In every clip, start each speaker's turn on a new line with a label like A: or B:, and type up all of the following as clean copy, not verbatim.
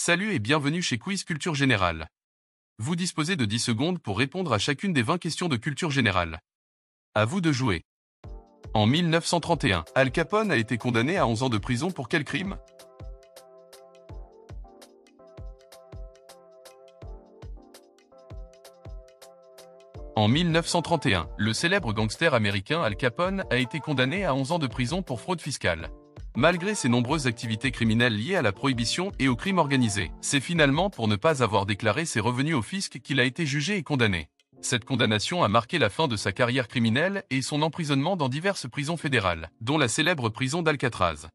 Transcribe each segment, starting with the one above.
A: Salut et bienvenue chez Quiz Culture Générale. Vous disposez de 10 secondes pour répondre à chacune des 20 questions de culture générale. À vous de jouer. En 1931, Al Capone a été condamné à 11 ans de prison pour quel crime? En 1931, le célèbre gangster américain Al Capone a été condamné à 11 ans de prison pour fraude fiscale. Malgré ses nombreuses activités criminelles liées à la prohibition et au crime organisé, c'est finalement pour ne pas avoir déclaré ses revenus au fisc qu'il a été jugé et condamné. Cette condamnation a marqué la fin de sa carrière criminelle et son emprisonnement dans diverses prisons fédérales, dont la célèbre prison d'Alcatraz.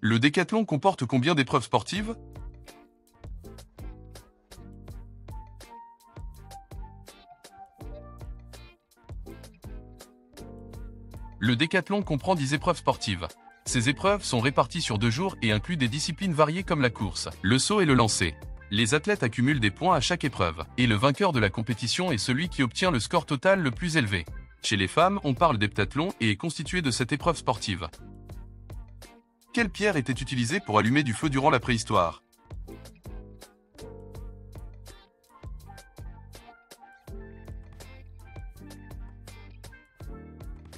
A: Le décathlon comporte combien d'épreuves sportives? Le décathlon comprend 10 épreuves sportives. Ces épreuves sont réparties sur 2 jours et incluent des disciplines variées comme la course, le saut et le lancer. Les athlètes accumulent des points à chaque épreuve, et le vainqueur de la compétition est celui qui obtient le score total le plus élevé. Chez les femmes, on parle d'heptathlon et est constitué de cette épreuve sportive. Quelle pierre était utilisée pour allumer du feu durant la préhistoire?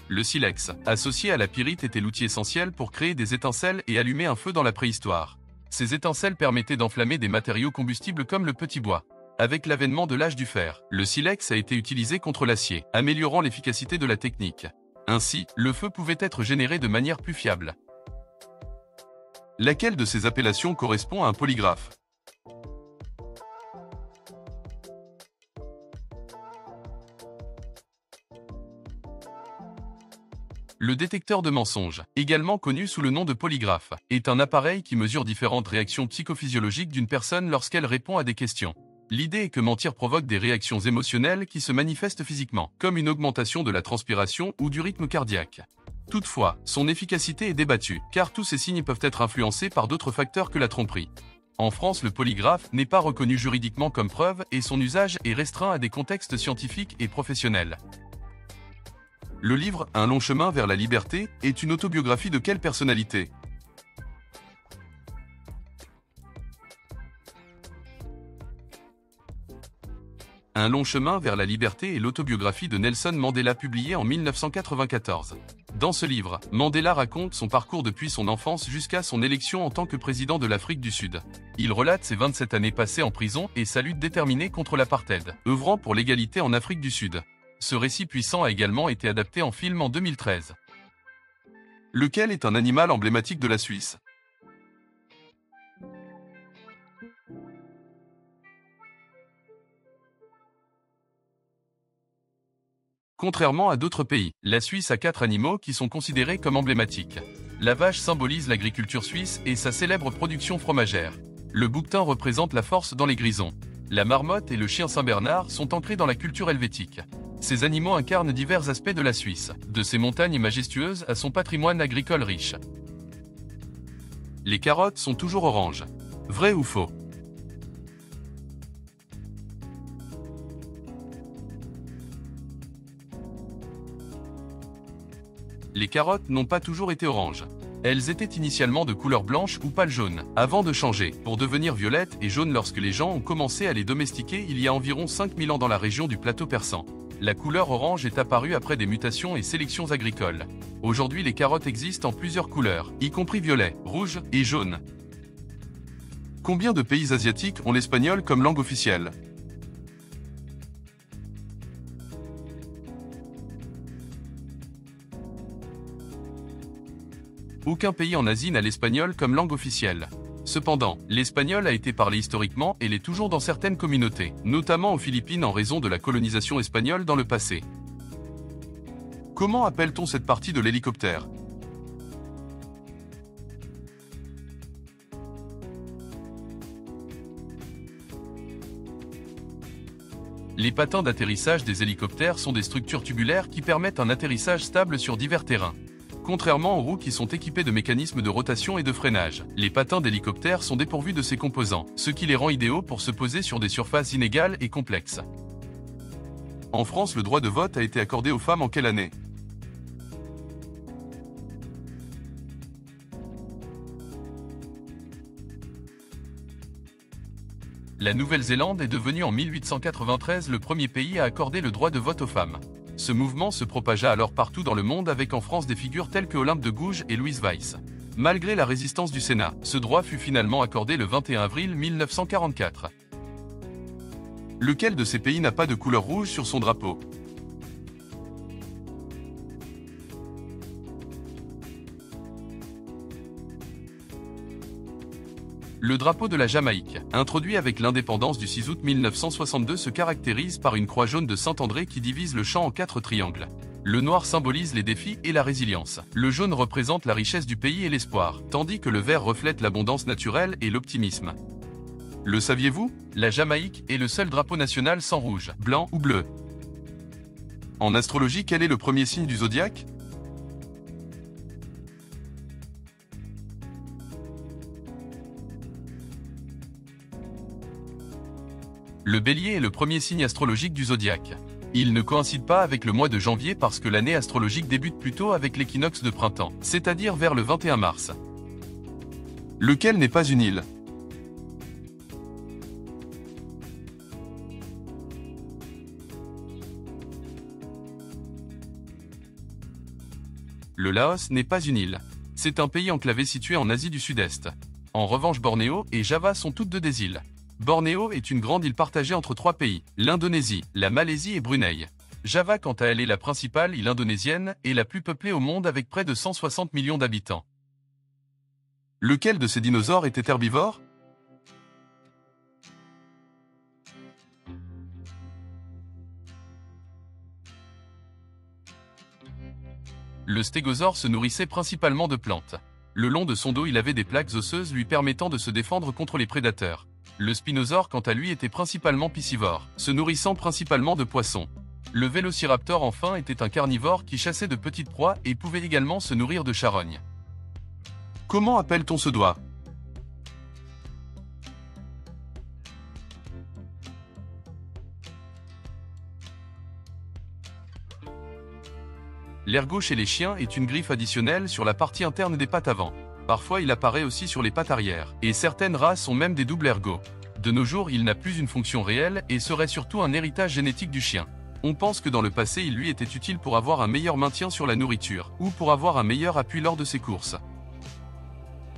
A: Le silex, associé à la pyrite, était l'outil essentiel pour créer des étincelles et allumer un feu dans la préhistoire. Ces étincelles permettaient d'enflammer des matériaux combustibles comme le petit bois. Avec l'avènement de l'âge du fer, le silex a été utilisé contre l'acier, améliorant l'efficacité de la technique. Ainsi, le feu pouvait être généré de manière plus fiable. Laquelle de ces appellations correspond à un polygraphe? Le détecteur de mensonges, également connu sous le nom de polygraphe, est un appareil qui mesure différentes réactions psychophysiologiques d'une personne lorsqu'elle répond à des questions. L'idée est que mentir provoque des réactions émotionnelles qui se manifestent physiquement, comme une augmentation de la transpiration ou du rythme cardiaque. Toutefois, son efficacité est débattue, car tous ces signes peuvent être influencés par d'autres facteurs que la tromperie. En France, le polygraphe n'est pas reconnu juridiquement comme preuve et son usage est restreint à des contextes scientifiques et professionnels. Le livre « Un long chemin vers la liberté » est une autobiographie de quelle personnalité? Un long chemin vers la liberté est l'autobiographie de Nelson Mandela publiée en 1994. Dans ce livre, Mandela raconte son parcours depuis son enfance jusqu'à son élection en tant que président de l'Afrique du Sud. Il relate ses 27 années passées en prison et sa lutte déterminée contre l'apartheid, œuvrant pour l'égalité en Afrique du Sud. Ce récit puissant a également été adapté en film en 2013. Lequel est un animal emblématique de la Suisse? Contrairement à d'autres pays, la Suisse a 4 animaux qui sont considérés comme emblématiques. La vache symbolise l'agriculture suisse et sa célèbre production fromagère. Le bouquetin représente la force dans les grisons. La marmotte et le chien Saint-Bernard sont ancrés dans la culture helvétique. Ces animaux incarnent divers aspects de la Suisse, de ses montagnes majestueuses à son patrimoine agricole riche. Les carottes sont toujours oranges. Vrai ou faux? Les carottes n'ont pas toujours été oranges. Elles étaient initialement de couleur blanche ou pâle jaune, avant de changer, pour devenir violettes et jaunes lorsque les gens ont commencé à les domestiquer il y a environ 5000 ans dans la région du plateau persan. La couleur orange est apparue après des mutations et sélections agricoles. Aujourd'hui, les carottes existent en plusieurs couleurs, y compris violet, rouge et jaune. Combien de pays asiatiques ont l'espagnol comme langue officielle? Aucun pays en Asie n'a l'espagnol comme langue officielle. Cependant, l'espagnol a été parlé historiquement et l'est toujours dans certaines communautés, notamment aux Philippines en raison de la colonisation espagnole dans le passé. Comment appelle-t-on cette partie de l'hélicoptère? Les patins d'atterrissage des hélicoptères sont des structures tubulaires qui permettent un atterrissage stable sur divers terrains. Contrairement aux roues qui sont équipées de mécanismes de rotation et de freinage, les patins d'hélicoptère sont dépourvus de ces composants, ce qui les rend idéaux pour se poser sur des surfaces inégales et complexes. En France, le droit de vote a été accordé aux femmes en quelle année? La Nouvelle-Zélande est devenue en 1893 le premier pays à accorder le droit de vote aux femmes. Ce mouvement se propagea alors partout dans le monde avec en France des figures telles que Olympe de Gouges et Louise Weiss. Malgré la résistance du Sénat, ce droit fut finalement accordé le 21 avril 1944. Lequel de ces pays n'a pas de couleur rouge sur son drapeau? Le drapeau de la Jamaïque, introduit avec l'indépendance du 6 août 1962, se caractérise par une croix jaune de Saint-André qui divise le champ en 4 triangles. Le noir symbolise les défis et la résilience. Le jaune représente la richesse du pays et l'espoir, tandis que le vert reflète l'abondance naturelle et l'optimisme. Le saviez-vous? La Jamaïque est le seul drapeau national sans rouge, blanc ou bleu. En astrologie, quel est le premier signe du zodiaque? Le Bélier est le premier signe astrologique du zodiaque. Il ne coïncide pas avec le mois de janvier parce que l'année astrologique débute plutôt avec l'équinoxe de printemps, c'est-à-dire vers le 21 mars. Lequel n'est pas une île? Le Laos n'est pas une île. C'est un pays enclavé situé en Asie du Sud-Est. En revanche, Bornéo et Java sont toutes deux des îles. Bornéo est une grande île partagée entre 3 pays, l'Indonésie, la Malaisie et Brunei. Java, quant à elle, est la principale île indonésienne et la plus peuplée au monde avec près de 160 millions d'habitants. Lequel de ces dinosaures était herbivore? Le stégosaure se nourrissait principalement de plantes. Le long de son dos, il avait des plaques osseuses lui permettant de se défendre contre les prédateurs. Le spinosaure, quant à lui, était principalement piscivore, se nourrissant principalement de poissons. Le vélociraptor, enfin, était un carnivore qui chassait de petites proies et pouvait également se nourrir de charognes. Comment appelle-t-on ce doigt? L'ergot chez les chiens est une griffe additionnelle sur la partie interne des pattes avant. Parfois il apparaît aussi sur les pattes arrière, et certaines races ont même des doubles ergots. De nos jours, il n'a plus une fonction réelle et serait surtout un héritage génétique du chien. On pense que dans le passé, il lui était utile pour avoir un meilleur maintien sur la nourriture, ou pour avoir un meilleur appui lors de ses courses.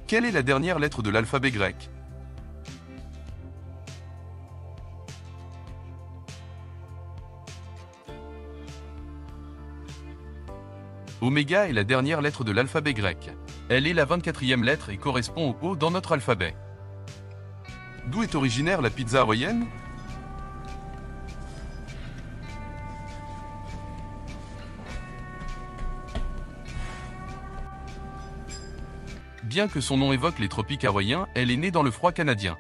A: Quelle est la dernière lettre de l'alphabet grec? Oméga est la dernière lettre de l'alphabet grec. Elle est la 24e lettre et correspond au O dans notre alphabet. D'où est originaire la pizza hawaïenne? Bien que son nom évoque les tropiques hawaïens, elle est née dans le froid canadien.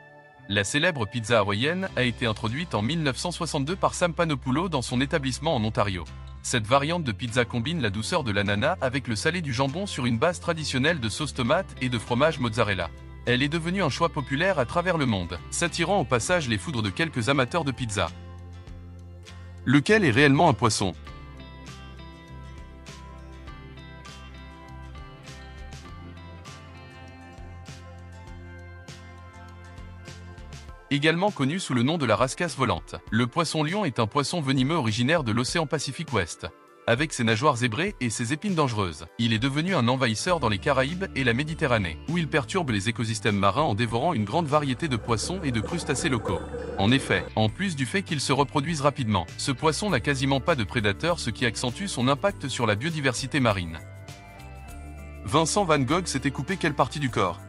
A: La célèbre pizza hawaïenne a été introduite en 1962 par Sam Panopoulos dans son établissement en Ontario. Cette variante de pizza combine la douceur de l'ananas avec le salé du jambon sur une base traditionnelle de sauce tomate et de fromage mozzarella. Elle est devenue un choix populaire à travers le monde, s'attirant au passage les foudres de quelques amateurs de pizza. Lequel est réellement un poisson? Également connu sous le nom de la rascasse volante, le poisson-lion est un poisson venimeux originaire de l'océan Pacifique Ouest. Avec ses nageoires zébrées et ses épines dangereuses, il est devenu un envahisseur dans les Caraïbes et la Méditerranée, où il perturbe les écosystèmes marins en dévorant une grande variété de poissons et de crustacés locaux. En effet, en plus du fait qu'il se reproduise rapidement, ce poisson n'a quasiment pas de prédateurs, ce qui accentue son impact sur la biodiversité marine. Vincent van Gogh s'était coupé quelle partie du corps?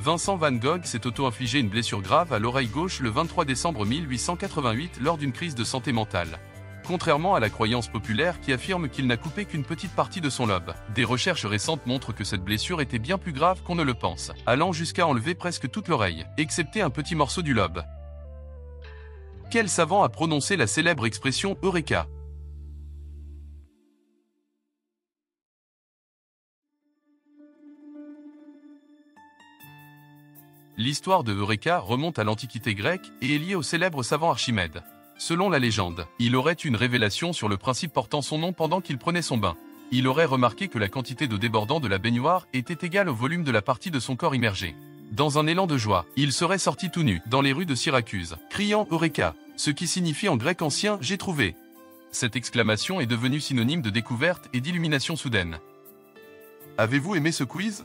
A: Vincent van Gogh s'est auto-infligé une blessure grave à l'oreille gauche le 23 décembre 1888 lors d'une crise de santé mentale. Contrairement à la croyance populaire qui affirme qu'il n'a coupé qu'une petite partie de son lobe, des recherches récentes montrent que cette blessure était bien plus grave qu'on ne le pense, allant jusqu'à enlever presque toute l'oreille, excepté un petit morceau du lobe. Quel savant a prononcé la célèbre expression « Eureka » ? L'histoire de Eureka remonte à l'Antiquité grecque et est liée au célèbre savant Archimède. Selon la légende, il aurait eu une révélation sur le principe portant son nom pendant qu'il prenait son bain. Il aurait remarqué que la quantité d'eau débordant de la baignoire était égale au volume de la partie de son corps immergé. Dans un élan de joie, il serait sorti tout nu dans les rues de Syracuse, criant « Eureka !», ce qui signifie en grec ancien « J'ai trouvé ». Cette exclamation est devenue synonyme de découverte et d'illumination soudaine. Avez-vous aimé ce quiz?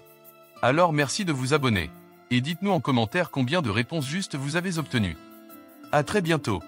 A: Alors merci de vous abonner. Et dites-nous en commentaire combien de réponses justes vous avez obtenues. À très bientôt.